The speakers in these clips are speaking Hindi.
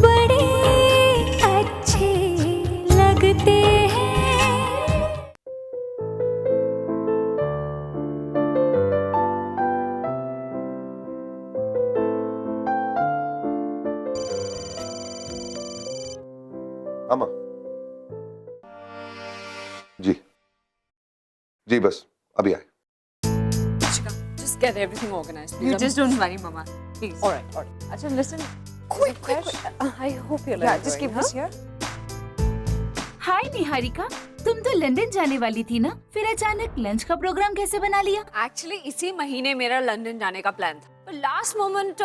बड़े अच्छे लगते हैं। अम्मा जी जी बस अभी आए। Just get everything organized, please. You just don't worry, Mama. Please. All right, all right. Acha, listen. Quick. I hope you're Yeah, just keep this here. हाय निहारिका, तुम तो लंदन जाने वाली थी ना, फिर अचानक लंच का प्रोग्राम कैसे बना लिया? Actually, इसी महीने मेरा लंदन जाने का प्लान था, पर लास्ट मोमेंट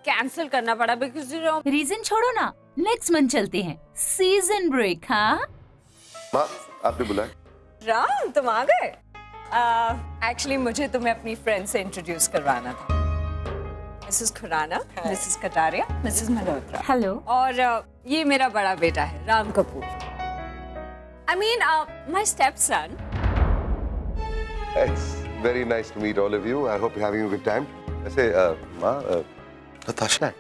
कैंसिल करना पड़ा because you know. रीजन छोड़ो ना, नेक्स्ट मंथ चलते हैं, सीजन ब्रेक। हाँ माँ आपने बुलाया? राम तुम आ गए? एक्चुअली मुझे तुम्हें अपनी फ्रेंड से इंट्रोड्यूस करवाना था। Mrs Khurana, Mrs Kataria, Mrs Malhotra. Hello. और ये मेरा बड़ा बेटा है Ram Kapoor. I mean, my stepson. It's very nice to meet all of you. I hope you're having a good time. वैसे माँ नताशा है?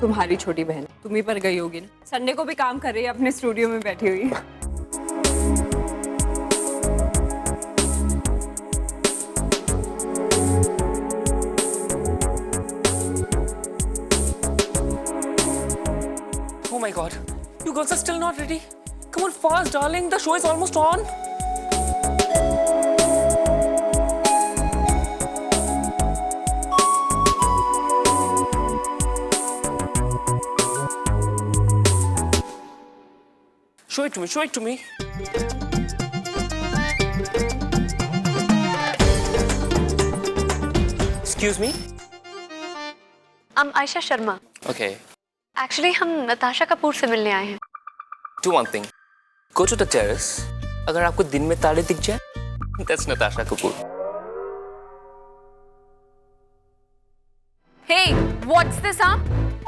तुम्हारी छोटी बहन तुम ही पर गई होगी ना, संडे को भी काम कर रही है अपने स्टूडियो में बैठी हुई। Oh my god, you girls are still not ready. Come on fast, darling, the show is almost on. Show it to me. Excuse me? I'm Aisha Sharma. Okay, actually हम नताशा कपूर से मिलने आए हैं। do one thing. Go to the terrace. अगर आपको दिन में तारे दिख जाए, that's Natasha Kapoor. Hey, what's this, हाँ?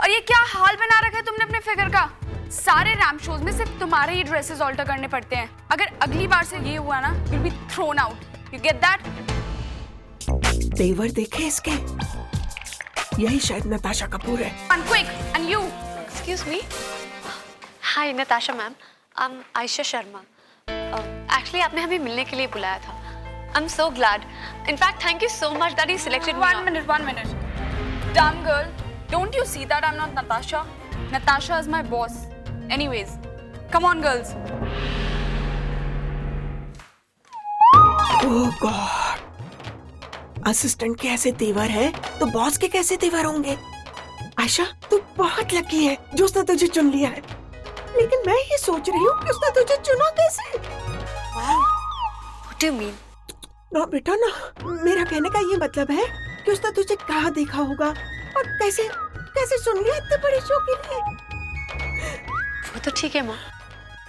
और ये क्या हाल बना रखा है तुमने अपने फिगर का? सारे रैम्प शोज में सिर्फ तुम्हारे ही ड्रेसेस ऑल्टर करने पड़ते हैं। अगर अगली बार से ये हुआ ना, you'll be thrown out. You get that? तेवर देखे इसके, यही शायद नताशा कपूर है। And quick, and you. Excuse me. Hi Natasha ma'am, I am Ayesha Sharma. Actually आपने हमें मिलने के लिए बुलाया था। I am so glad. In fact thank you so much that you selected me. One minute. Dumb girl, don't you see that I'm not Natasha? Natasha is my boss. Anyways, come on, girls. Oh God, assistant के ऐसे तेवर है तो बॉस के कैसे तेवर होंगे? आयशा तू बहुत लकी है जो उसने तुझे चुन लिया है, लेकिन मैं ये सोच रही हूँ कि उसने तुझे चुना कैसे? What do you mean? ना बेटा ना, मेरा कहने का ये मतलब है कि उसने तुझे कहाँ देखा होगा और कैसे कैसे चुन लिया इतने बड़े शो के लिए। वो तो ठीक है माँ,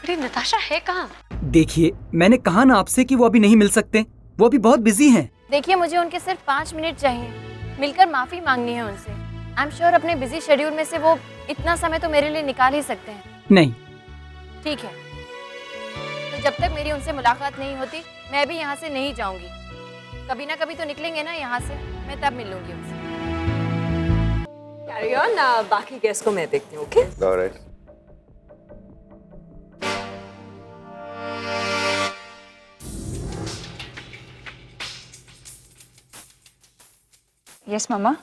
पर ये नताशा है कहाँ? देखिए मैंने कहा ना आपसे कि वो अभी नहीं मिल सकते, वो अभी बहुत बिजी हैं। देखिए मुझे उनके सिर्फ 5 मिनट चाहिए, मिलकर माफी मांगनी है उनसे। आई एम श्योर अपने बिजी शेड्यूल में से वो इतना समय तो मेरे लिए निकाल ही सकते हैं। नहीं ठीक है, तो जब तक मेरी उनसे मुलाकात नहीं होती मैं भी यहाँ से नहीं जाऊंगी। कभी ना कभी तो निकलेंगे ना यहाँ से, मैं तब मिलूंगी उनसे। Carry on, बाकी गेस्ट को मैं देखती हूँ, okay? All right. Yes, Mama.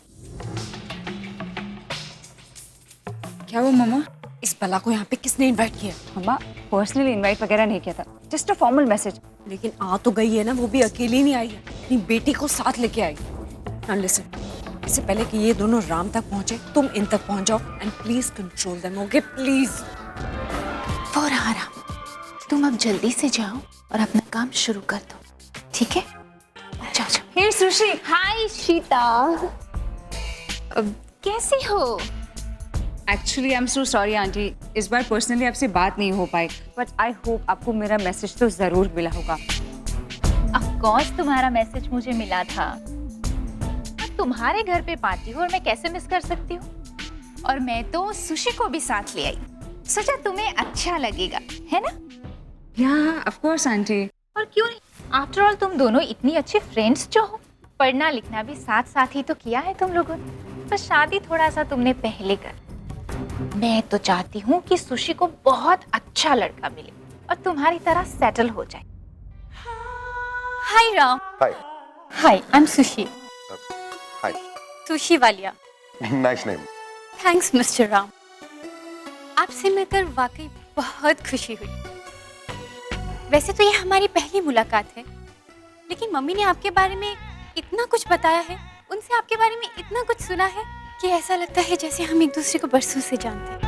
क्या वो मम्मा? इस बला को यहाँ पे किसने इनवाइट किया? मम्मा पर्सनली इनवाइट वगैरह नहीं किया था, जस्ट अ फॉर्मल मैसेज। लेकिन आ तो गई है ना, वो भी अकेली नहीं आई है, अपनी बेटी को साथ लेके आई। Now listen, इससे पहले कि ये दोनों राम तक पहुंचे, तुम इन तक पहुंच जाओ and please control them, okay? Please. वो रहा राम, तुम अब जल्दी से जाओ और अपना काम शुरू कर दो, ठीक है? जाओ जाओ। हे सुशी। हाय शीता, कैसी हो? Actually I am so sorry aunty, इस बार पर्सनली आपसे बात नहीं हो पाई, बट आई होप आपको मेरा मैसेज तो जरूर मिला होगा। ऑफ कोर्स तुम्हारा मैसेज मुझे मिला था। तुम्हारे घर पे पार्टी हो और मैं कैसे मिस कर सकती हूँ? और मैं तो सुशी को भी साथ ले आई, सोचा तुम्हें अच्छा लगेगा, है ना? या ऑफ कोर्स आंटी। और क्यों नहीं, आफ्टर ऑल तुम दोनों इतनी अच्छी फ्रेंड्स जो हो। पढ़ना लिखना भी साथ साथ ही तो किया है तुम लोगों ने, बस शादी थोड़ा सा तुमने पहले कर। मैं तो चाहती हूँ कि सुशी को बहुत अच्छा लड़का मिले और तुम्हारी तरह सेटल हो जाए। Hi Ram. Hi. Hi, I am Sushi. Hi. Sushi Walia. Nice name. Thanks mister Ram, आपसे मिलकर वाकई बहुत खुशी हुई। वैसे तो ये हमारी पहली मुलाकात है, लेकिन मम्मी ने आपके बारे में इतना कुछ बताया है, उनसे आपके बारे में इतना कुछ सुना है कि ऐसा लगता है जैसे हम एक दूसरे को बरसों से जानते हैं।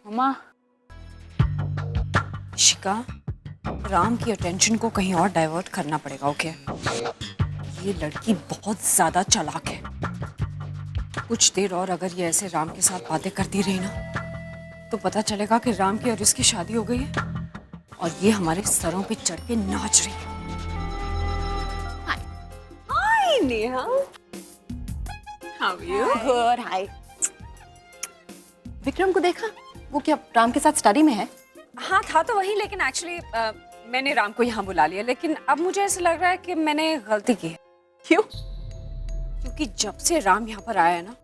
मम्मा, इशिका, राम की अटेंशन को कहीं और डाइवर्ट करना पड़ेगा, ओके? ये लड़की बहुत ज्यादा चालाक है। कुछ देर और अगर ये ऐसे राम के साथ बातें करती रही ना, तो पता चलेगा कि राम की और इसकी शादी हो गई है और ये हमारे सरों पे चढ़ के नाच रही है। Hi Neha, how are you? Good. Hi. Vikram को देखा? वो क्या राम के साथ स्टडी में है? हाँ था तो वही, लेकिन एक्चुअली मैंने राम को यहाँ बुला लिया, लेकिन अब मुझे ऐसा लग रहा है कि मैंने गलती की है। क्यों? क्योंकि जब से राम यहाँ पर आया है ना,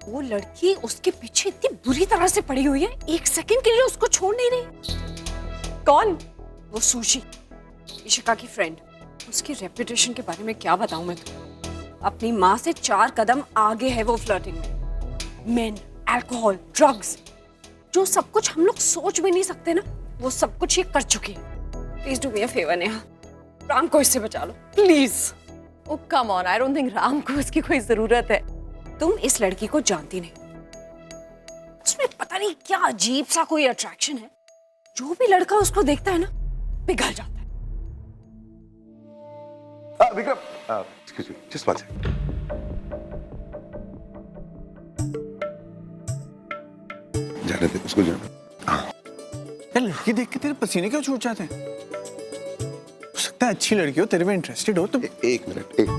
वो लड़की उसके पीछे इतनी बुरी तरह से पड़ी हुई है, एक सेकंड के लिए उसको छोड़ नहीं रही। कौन? वो सुशी, इशिका की फ्रेंड। उसकी रेपुटेशन के बारे में क्या बताऊं मैं तुमको? अपनी माँ से 4 कदम आगे है वो फ्लर्टिंग में। मेन, अल्कोहल, ड्रग्स, जो सब कुछ हम लोग सोच भी नहीं सकते ना, वो सब कुछ ये कर चुकी है। Please do me a favour Neha, Ram को इससे बचा लो please. Oh come on, I don't think Ram को इसकी कोई जरूरत है। तुम इस लड़की को जानती नहीं, उसमें पता नहीं क्या अजीब सा कोई अट्रैक्शन है। जो भी लड़का उसको देखता है ना, पिघल जाता है। Vikram, excuse me, just one second. जाने दे उसको, जाने। यार लड़की देख के तेरे पसीने क्यों छूट जाते हैं? हो सकता है अच्छी लड़की हो, तेरे में इंटरेस्टेड हो तो। एक मिनट, एक,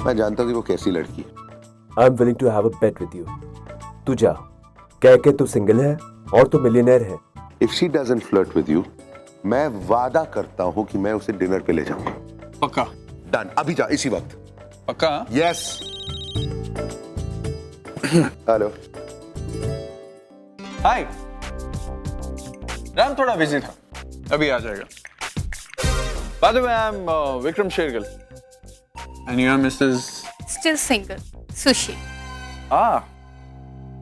मैं जानता हूँ कि वो कैसी लड़की है। I am willing to have a bet with you. तू जा, कह के तू सिंगल है और तू मिलियनेयर है। If she doesn't flirt with you, मैं वादा करता हूँ कि मैं उसे डिनर पे ले जाऊंगा। पक्का? डन, अभी जा, इसी वक्त। पक्का? यस। हेलो। हाय। राम थोड़ा बिजी था, अभी आ जाएगा। बाद में I am Vikram Shergill and you are Mrs still single Sushi.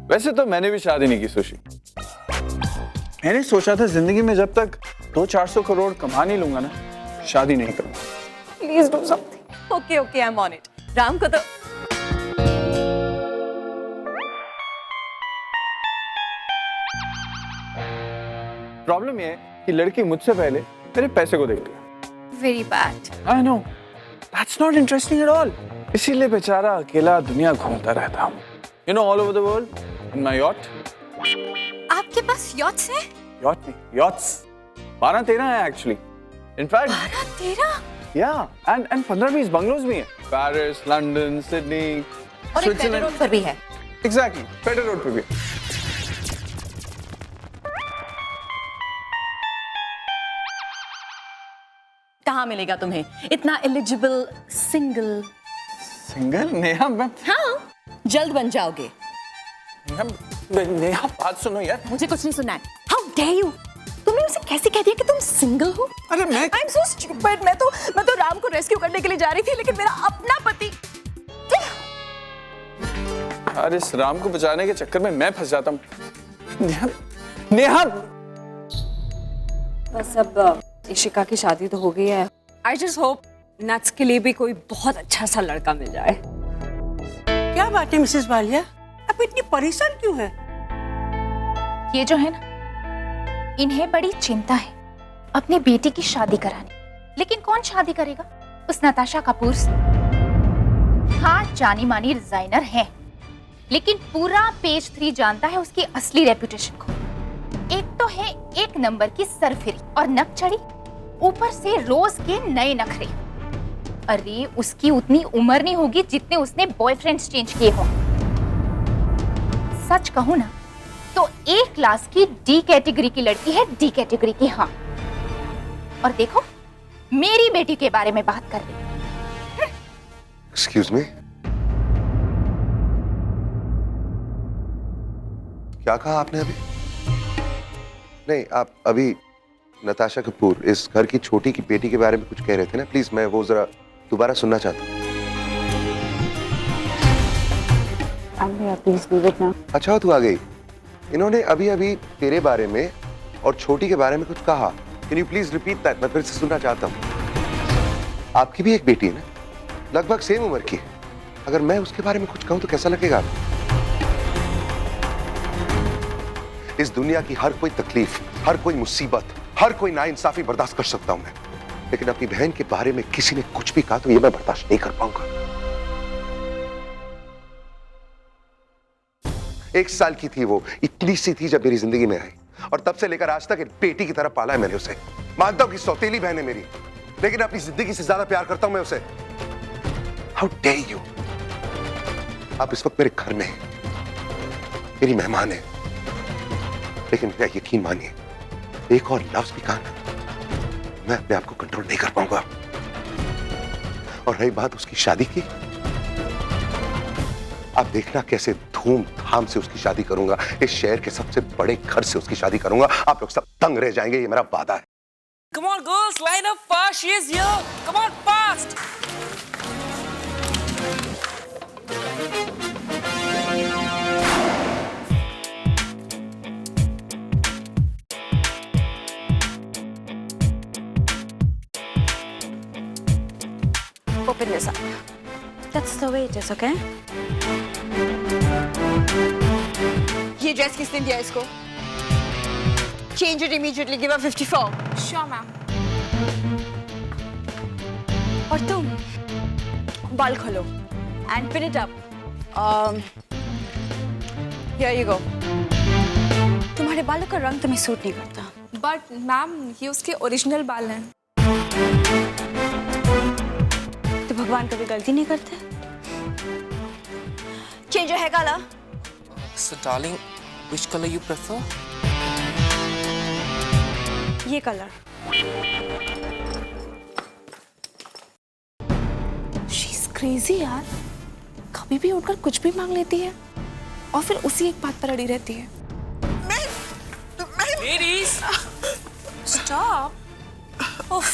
वैसे तो मैंने भी शादी नहीं की सुशी। मैंने सोचा था जिंदगी में जब तक 200-400 करोड़ कमा नहीं लूंगा ना, शादी नहीं करूंगा। Please do something. Okay okay, I am on it. Ram को तो प्रॉब्लम ये है कि लड़की मुझसे पहले मेरे पैसे को देखती है। Very bad. I know, that's not interesting at all. इसीलिए बेचारा अकेला दुनिया घूमता रहता हूँ, you know, all over the world in my yacht. आपके पास यॉट्स है? यॉट नहीं, यॉट्स 12-13 है एक्चुअली। इनफैक्ट 12-13? या, एंड 15-20 बंगलोज भी हैं। पेरिस, लंदन, सिडनी, और एक पेटर रोड पर भी है। एग्जैक्टली, पेटर रोड पे भी। कहाँ मिलेगा तुम्हें इतना एलिजिबल सिंगल? सिंगल? नेहा, मैं हाँ, जल्द बन जाओगे। नेहा बात सुनो यार। मुझे कुछ नहीं सुनना है। How dare you? तुमने उसे कैसे कह दिया कि तुम सिंगल हो? अरे मैं आई एम सो स्टूपिड। मैं तो राम को रेस्क्यू करने के लिए जा रही थी, लेकिन मेरा अपना पति। अरे इस राम को बचाने के चक्कर में मैं फंस जाता हूँ। नेहा, नेहा। बस अब इशिका की शादी तो हो गई है। आई जस्ट होप नट्स के लिए भी कोई बहुत अच्छा सा लड़का मिल जाए। क्या बात है मिसेस वालिया, आप इतनी परेशान क्यों है? ये जो है ना, इन्हें बड़ी चिंता है अपनी बेटी की शादी कराने। लेकिन कौन शादी करेगा? उस नताशा कपूर से। हाँ, जानी मानी डिजाइनर है, लेकिन पूरा पेज 3 जानता है उसकी असली रेपुटेशन को। एक तो है 1 नंबर की सरफिरी और नक चढ़ी, ऊपर से रोज के नए नखरे। अरे उसकी उतनी उम्र नहीं होगी जितने उसने बॉयफ्रेंड्स चेंज किए हो। सच कहूं ना तो A क्लास की D कैटेगरी की लड़की है, D कैटेगरी की। हाँ, और देखो मेरी बेटी के बारे में बात कर रही। एक्सक्यूज मी, क्या कहा आपने अभी? नहीं, आप अभी नताशा कपूर इस घर की छोटी की बेटी के बारे में कुछ कह रहे थे ना? प्लीज मैं वो जरा दोबारा सुनना चाहता हूँ। Please leave it now. अच्छा तू आ गई। इन्होंने अभी अभी तेरे बारे में और छोटी के बारे में कुछ कहा। Can you please repeat that? मैं फिर से सुनना चाहता हूँ। आपकी भी एक बेटी है ना, लगभग सेम उम्र की। अगर मैं उसके बारे में कुछ कहूँ तो कैसा लगेगा आपको? इस दुनिया की हर कोई तकलीफ, हर कोई मुसीबत, हर कोई नाइंसाफी बर्दाश्त कर सकता हूं मैं, लेकिन अपनी बहन के बारे में किसी ने कुछ भी कहा तो ये मैं बर्दाश्त नहीं कर पाऊंगा। 1 साल की थी वो, इतनी सी थी जब मेरी जिंदगी में आई, और तब से लेकर आज तक एक बेटी की तरह पाला है मैंने उसे। मानता हूं कि सौतेली बहन है मेरी, लेकिन अपनी जिंदगी से ज्यादा प्यार करता हूं मैं उसे। How dare you! आप इस वक्त मेरे घर में हैं, मेरी मेहमान है, लेकिन मेरा यकीन मानिए, एक और लफ्ज भी कहा ना, मैं अपने आप को कंट्रोल नहीं कर पाऊंगा। और रही बात उसकी शादी की, आप देखना कैसे धूमधाम से उसकी शादी करूंगा। इस शहर के सबसे बड़े घर से उसकी शादी करूंगा। आप लोग सब तंग रह जाएंगे, ये मेरा वादा है। Come on, girls, line up fast. She is here. Come on, fast. Open this up. That's the way it is, okay? ये ड्रेस किसने दिया इसको? Change it immediately. Give her 54. Sure, ma'am. और तुम बाल खोलो and pin it up. Here you go. तुम्हारे बालों का रंग तुम्हें सूट नहीं करता। But मैम ये उसके ओरिजिनल बाल हैं। तो भगवान कभी गलती नहीं करते? Change your hair color. So, darling, which color you prefer? ये कलर। She's crazy यार। कभी भी उठकर कुछ भी मांग लेती है और फिर उसी एक बात पर अड़ी रहती है। Ladies, Stop. उफ।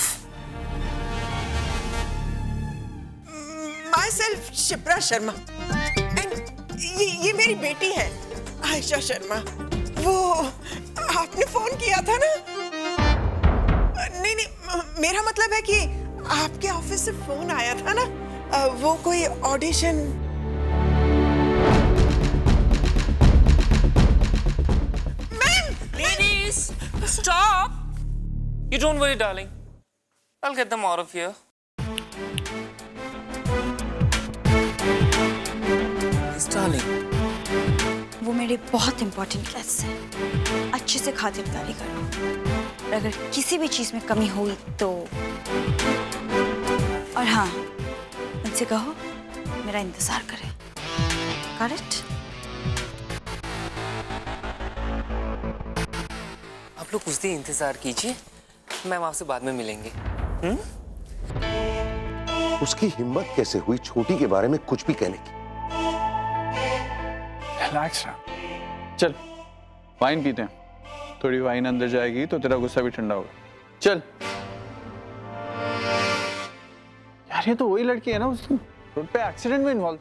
Myself शिप्रा शर्मा। ये मेरी बेटी है आयशा शर्मा। वो आपने फोन किया था ना? नहीं, मेरा मतलब है कि आपके ऑफिस से फोन आया था ना, वो कोई audition. ladies, stop. You don't worry, darling. I'll get them out of here. Yes, darling. वो मेरे बहुत इंपॉर्टेंट क्लास है, अच्छे से खातिरदारी करो। और अगर किसी भी चीज में कमी हुई तो, और हाँ, उनसे कहो मेरा इंतजार करे। Got it? आप लोग कुछ देर इंतजार कीजिए, मैम आपसे बाद में मिलेंगे। उसकी हिम्मत कैसे हुई छोटी के बारे में कुछ भी कहने की? रिलैक्स रहा। चल वाइन पीते हैं, थोड़ी वाइन अंदर जाएगी तो तेरा गुस्सा भी ठंडा होगा। चल यार, ये तो वही लड़की है ना उस रोड पे एक्सीडेंट में इन्वॉल्व।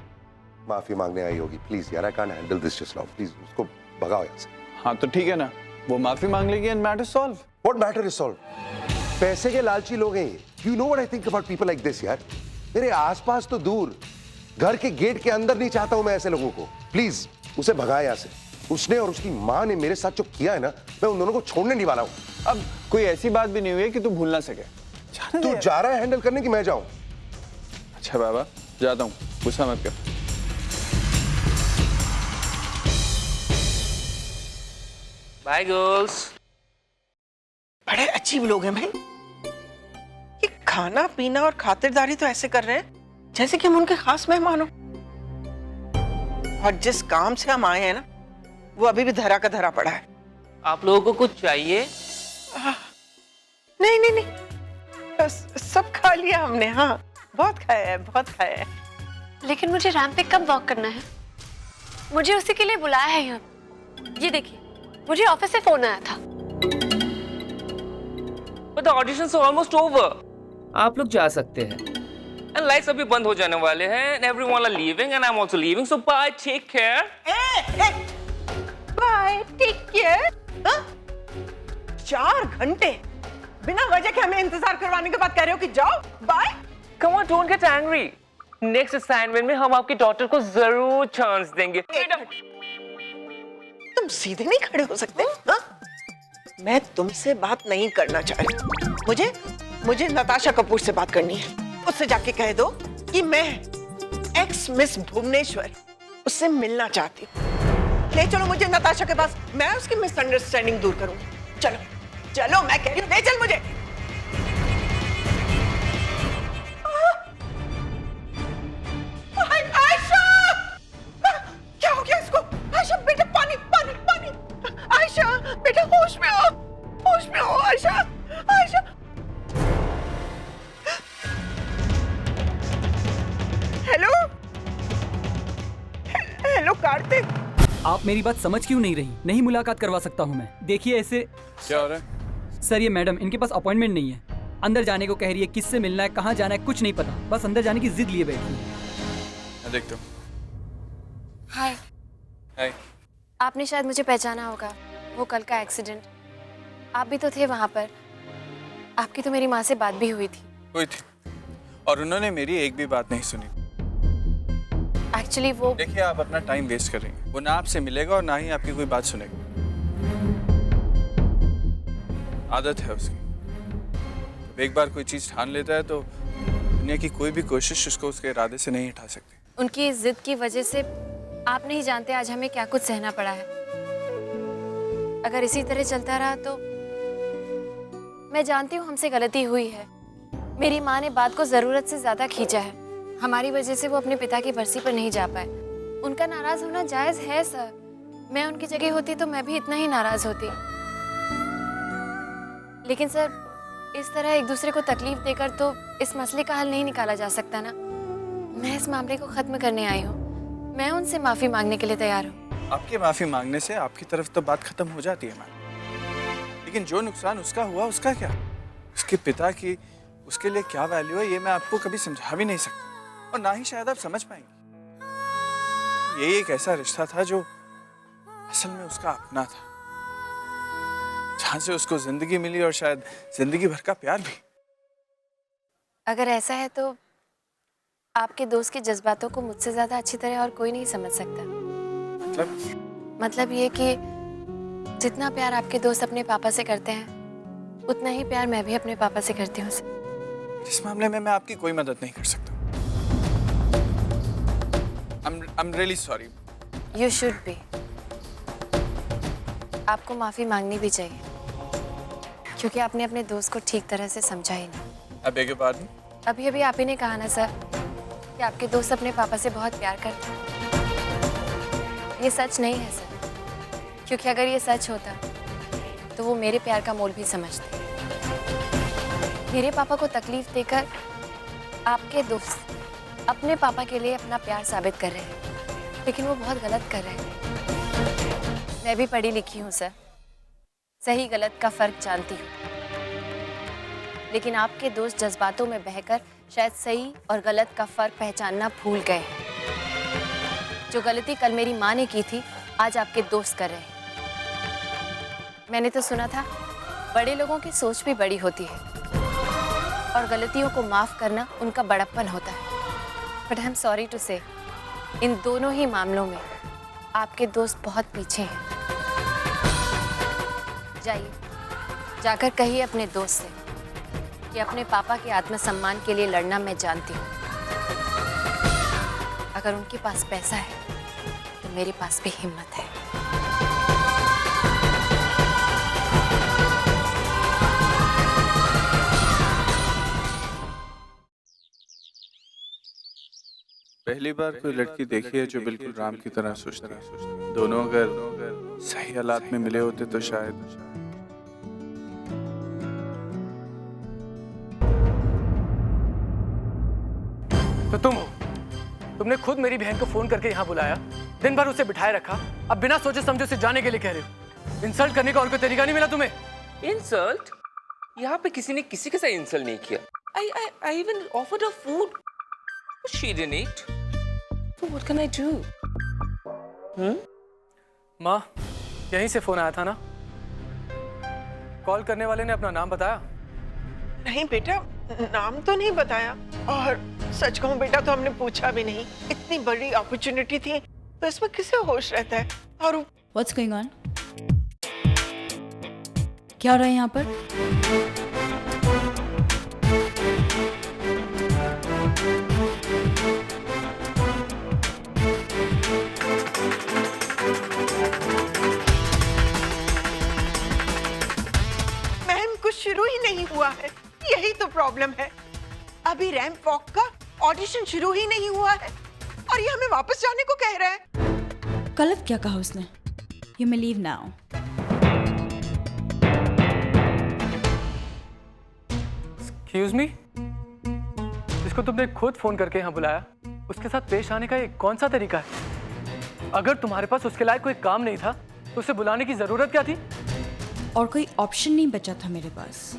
माफी मांगने आई होगी। प्लीज यार, I can't handle this just now. Please उसको भगाओ यहाँ से। हाँ तो ठीक है ना, वो माफी मांग लेगी and matter solve. What matter is solve? पैसे के लालची लोग हैं ये। You know what I think about people like this यार। मेरे आसपास तो दूर, घर के गेट के अंदर नहीं चाहता हूं मैं ऐसे लोगों को। प्लीज उसे भगाए यहाँ से। उसने और उसकी माँ ने मेरे साथ जो किया है ना, मैं उन दोनों को छोड़ने नहीं वाला हूँ। अब कोई ऐसी बात भी नहीं हुई है कि तू भूल ना सके। तू जा रहा है हैंडल करने की मैं जाऊं? अच्छा बाबा, जाता हूँ, गुस्सा मत कर। Bye girls. बड़े अजीब लोग हैं भाई। ये खाना पीना और खातिरदारी तो ऐसे कर रहे हैं जैसे कि हम उनके खास मेहमान हो। और जिस काम से हम आए हैं ना, वो अभी भी धरा का धरा पड़ा है। आप लोगों को कुछ चाहिए? नहीं नहीं नहीं, सब खा लिया हमने। हाँ, बहुत खाया है, बहुत खाया है। लेकिन मुझे रैंप पे कब वॉक करना है? मुझे उसी के लिए बुलाया है यहाँ। ये देखिए, मुझे ऑफिस से फोन आया था। But the auditions are almost over. आप लोग जा सकते हैं। And lights अभी बंद हो जाने वाले हैं। And everyone are leaving and I'm also leaving. So bye, take care. Bye, take care. 4 घंटे बिना वजह के हमें इंतजार करवाने के बाद कह रहे हो कि जाओ bye. Come on, don't get angry. Next assignment में हम आपकी डॉटर को जरूर चांस देंगे। तुम सीधे नहीं खड़े हो सकते? हाँ? मैं तुमसे बात नहीं करना चाह रही। मुझे नताशा कपूर से बात करनी है। उससे जाके कह दो कि मैं एक्स मिस भुवनेश्वर उससे मिलना चाहती हूँ। ले चलो मुझे नताशा के पास, मैं उसकी मिसअंडरस्टैंडिंग दूर करूंगी। चलो चलो, मैं कह रही हूँ, ले चल मुझे। आयशा, क्या हो गया इसको? आयशा बेटा, पानी पानी पानी। आयशा बेटा, होश में आओ, होश में आओ आयशा, आयशा। Hello hello Kartik. आप मेरी बात समझ क्यों नहीं रही? नहीं मुलाकात करवा सकता हूँ मैं। देखिए ऐसे। क्या हो रहा है? सर ये मैडम, इनके पास अपॉइंटमेंट नहीं है। अंदर जाने को कह रही है, किससे मिलना है, कहाँ जाना है, कुछ नहीं पता। बस अंदर जाने की जिद लिए बैठी है। मैं देखता हूँ। हाय। हाय। आपने शायद मुझे पहचाना होगा, वो कल का एक्सीडेंट। आप भी तो थे वहाँ पर। आपकी तो मेरी माँ से बात भी हुई थी। हुई थी, और उन्होंने मेरी एक भी बात नहीं सुनी। एक्चुअली वो, देखिए आप अपना टाइम वेस्ट कर रही हैं। वो ना आपसे मिलेगा और ना ही आपकी कोई बात सुनेगा। आदत है उसकी। जब एक बार कोई चीज ठान लेता है तो दुनिया की कोई भी कोशिश उसको उसके इरादे से नहीं हटा सकती। उनकी इस जिद की वजह से आप नहीं जानते आज हमें क्या कुछ सहना पड़ा है। अगर इसी तरह चलता रहा तो मैं जानती हूँ हमसे गलती हुई है। मेरी माँ ने बात को जरूरत से ज्यादा खींचा है। हमारी वजह से वो अपने पिता की बरसी पर नहीं जा पाए। उनका नाराज होना जायज है सर। मैं उनकी जगह होती तो मैं भी इतना ही नाराज होती। लेकिन सर, इस तरह एक दूसरे को तकलीफ देकर तो इस मसले का हल नहीं निकाला जा सकता ना। मैं इस मामले को खत्म करने आई हूँ। मैं उनसे माफी मांगने के लिए तैयार हूँ। आपकी माफी मांगने से आपकी तरफ तो बात खत्म हो जाती है मैम, लेकिन जो नुकसान उसका हुआ उसका क्या? उसके पिता की उसके लिए क्या वैल्यू है ये मैं आपको कभी समझा भी नहीं सकता, और ना ही शायद आप समझ पाएंगे। ये एक ऐसा रिश्ता था जो असल में उसका अपना था, जहां से उसको जिंदगी मिली और शायद जिंदगी भर का प्यार भी। अगर ऐसा है तो आपके दोस्त के जज्बातों को मुझसे ज्यादा अच्छी तरह और कोई नहीं समझ सकता। मतलब ये कि जितना प्यार आपके दोस्त अपने पापा से करते हैं, उतना ही प्यार मैं भी अपने पापा से करती हूँ। इस मामले में मैं आपकी कोई मदद नहीं कर सकता। I'm really sorry. You should be. आपको माफी मांगनी भी चाहिए, क्योंकि आपने अपने दोस्त को ठीक तरह से समझा ही नहीं। I beg your pardon? अभी अभी आप ही ने कहा ना सर कि आपके दोस्त अपने पापा से बहुत प्यार करते हैं। ये सच नहीं है सर, क्योंकि अगर ये सच होता तो वो मेरे प्यार का मोल भी समझते। मेरे पापा को तकलीफ देकर आपके दोस्त अपने पापा के लिए अपना प्यार साबित कर रहे हैं, लेकिन वो बहुत गलत कर रहे हैं। मैं भी पढ़ी लिखी हूँ सर, सही गलत का फर्क जानती हूँ, लेकिन आपके दोस्त जज्बातोमें बहकर शायद सही और गलत का फर्क पहचानना भूल गए हैं। जो गलती कल मेरी माँ ने की थी, आज आपके दोस्त कर रहे हैं। मैंने तो सुना था बड़े लोगों की सोच भी बड़ी होती है और गलतियों को माफ करना उनका बड़प्पन होता है। But I am sorry to say, इन दोनों ही मामलों में आपके दोस्त बहुत पीछे हैं। जाइए, जाकर कहिए अपने दोस्त से कि अपने पापा के आत्मसम्मान के लिए लड़ना मैं जानती हूँ। अगर उनके पास पैसा है तो मेरे पास भी हिम्मत है। पहली बार कोई लड़की देखी है जो बिल्कुल राम की तरह सोचती है। दोनों अगर सही हालात में मिले होते तो शायद। तो तुम हो? तुमने खुद मेरी बहन को फोन करके यहाँ बुलाया दिन भर उसे बिठाए रखा, अब बिना सोचे समझे उसे जाने के लिए कह रहे हो। इंसल्ट करने का और कोई तरीका नहीं मिला तुम्हें? इंसल्ट? यहाँ पे किसी ने किसी के साथ इंसल्ट नहीं किया। I even offered her food. She didn't eat. So what can I do? माँ, यहीं से फोन आया था ना? कॉल करने वाले ने अपना नाम बताया? नहीं बेटा, नाम तो नहीं बताया, और सच कहूं बेटा तो हमने पूछा भी नहीं। इतनी बड़ी अपॉर्चुनिटी थी तो इसमें किसे होश रहता है। और What's going on? क्या हो रहा है यहाँ पर? मैम, कुछ शुरू ही नहीं हुआ है, यही तो प्रॉब्लम है। अभी रैंप वॉक का ऑडिशन शुरू ही नहीं हुआ है और ये हमें वापस जाने को कह रहा है। गलत क्या कहा उसने? You may leave now. Excuse me? जिसको तुमने खुद फोन करके यहाँ बुलाया, उसके साथ पेश आने का ये कौन सा तरीका है? अगर तुम्हारे पास उसके लायक कोई काम नहीं था तो उसे बुलाने की जरूरत क्या थी? और कोई ऑप्शन नहीं बचा था मेरे पास।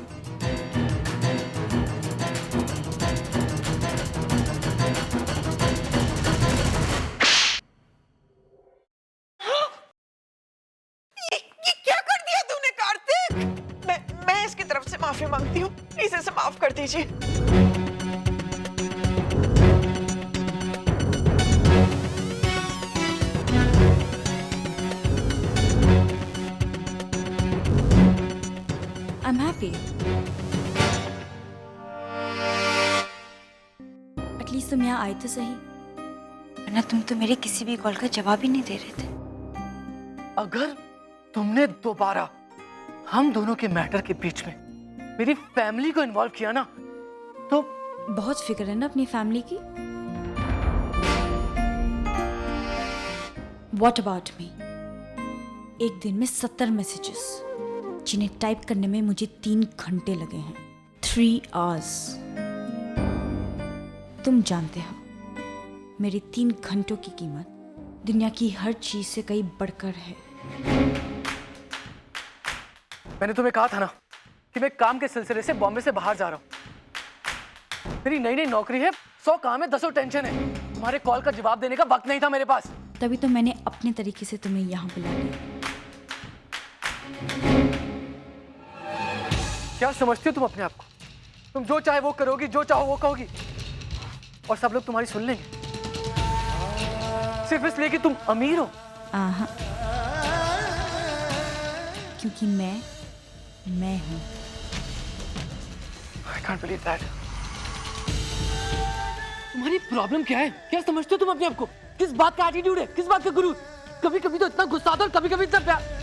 ये क्या कर दिया तूने कार्तिक? मैं इसकी तरफ से माफी मांगती हूँ, प्लीज इसे माफ कर दीजिए। I'm happy. एटलीस्ट तुम यहाँ आए थे सही, वरना तुम तो मेरे किसी भी कॉल का जवाब ही नहीं दे रहे थे। अगर तुमने दोबारा हम दोनों के मैटर के बीच में मेरी फैमिली को इन्वॉल्व किया ना तो बहुत फिक्र है ना अपनी फैमिली की। What about me? एक दिन में 70 मैसेजेस, जिन्हें टाइप करने में मुझे 3 घंटे लगे हैं। 3 hours। तुम जानते हो मेरी 3 घंटों की कीमत दुनिया की हर चीज से कहीं बढ़कर है। मैंने तुम्हें कहा था ना कि मैं काम के सिलसिले से बॉम्बे से बाहर जा रहा हूँ। मेरी नई नई नौकरी है, 100 काम है, 10 टेंशन है। तुम्हारे कॉल का जवाब देने का वक्त नहीं था मेरे पास। तभी तो मैंने अपने तरीके से तुम्हें यहाँ बुला लिया। क्या समझती हो तुम अपने आप को? तुम जो चाहे वो करोगी, जो चाहो वो कहोगी, और सब लोग तुम्हारी सुन लेंगे सिर्फ इसलिए कि तुम अमीर हो। क्योंकि मैं हूँ। I can't believe that. तुम्हारी प्रॉब्लम क्या है? क्या समझते हो तुम अपने आप को? किस बात का एटीट्यूड है? किस बात का गुरूर? कभी कभी तो इतना गुस्सा आता और कभी कभी इतना प्यार।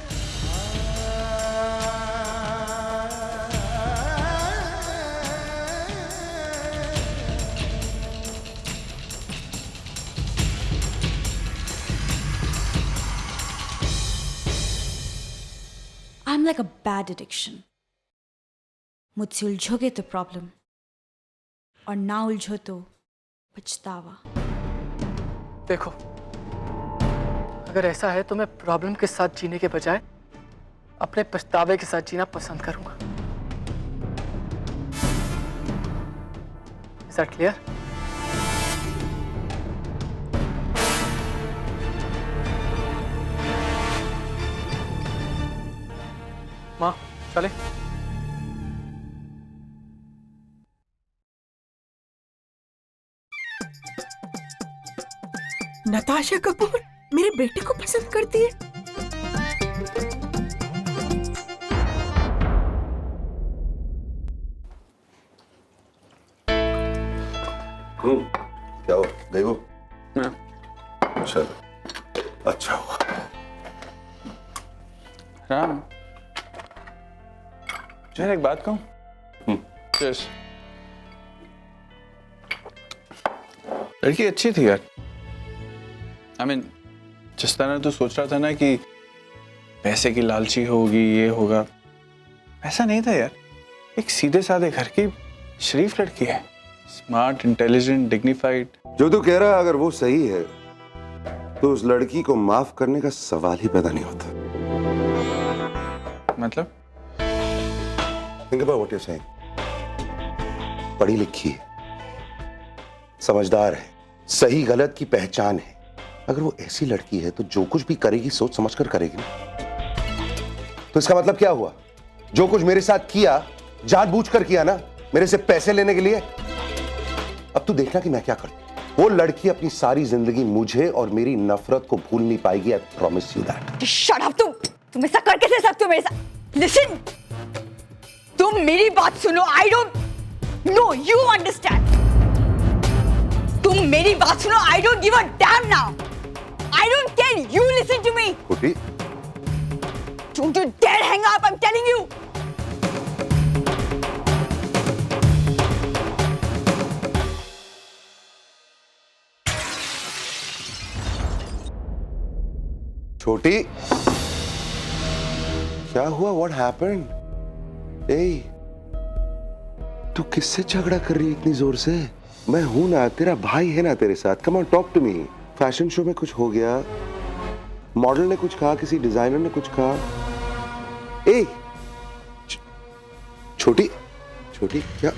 I'm like a bad addiction. मुझसे उलझोगे तो प्रॉब्लम, और ना उलझो तो पछतावा। देखो, अगर ऐसा है तो मैं प्रॉब्लम के साथ जीने के बजाय अपने पछतावे के साथ जीना पसंद करूंगा। Is that clear? माँ, चले। नताशा कपूर मेरे बेटे को पसंद करती है। क्या हुआ? गई वो? चलो, अच्छा हुआ। राम, यार एक बात कहूं? Cheers. लड़की अच्छी थी यार। I mean, जिस तरह तू सोच रहा था ना कि पैसे की लालची होगी, ये होगा, ऐसा नहीं था यार। एक सीधे साधे घर की शरीफ लड़की है, स्मार्ट, इंटेलिजेंट, डिग्निफाइड। जो तू कह रहा है अगर वो सही है तो उस लड़की को माफ करने का सवाल ही पैदा नहीं होता। मतलब? Think about what you're saying. पढ़ी लिखी है, समझदार है, सही गलत की पहचान है। अगर वो ऐसी लड़की है तो जो कुछ भी करेगी सोच समझकर करेगी ना। तो इसका मतलब क्या हुआ? जो कुछ मेरे साथ किया जानबूझकर किया ना, मेरे से पैसे लेने के लिए। अब तू देखना कि मैं क्या करता हूं। वो लड़की अपनी सारी जिंदगी मुझे और मेरी नफरत को भूल नहीं पाएगी। I promise you that. Shut up तुम ऐसा कर कैसे सकते हो मेरे साथ? लिसन, तुम मेरी बात सुनो। I don't know you understand. तुम मेरी बात सुनो। I don't give a damn now. I don't care. You listen to me. Chhoti, don't you dare hang up. I am telling you. Chhoti, क्या हुआ? What happened? Hey, तू किससे झगड़ा कर रही है इतनी जोर से? मैं हूं ना, तेरा भाई है ना तेरे साथ। Come on, talk to me. Fashion show में कुछ हो गया, मॉडल ने कुछ कहा, किसी डिजाइनर ने कुछ कहा। ए, छोटी, छोटी क्या?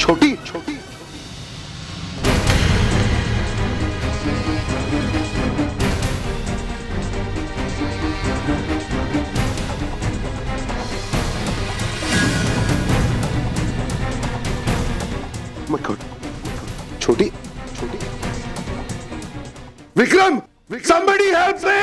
छोटी, छोटी, my God. छोटी, छोटी, विक्रम, somebody help me!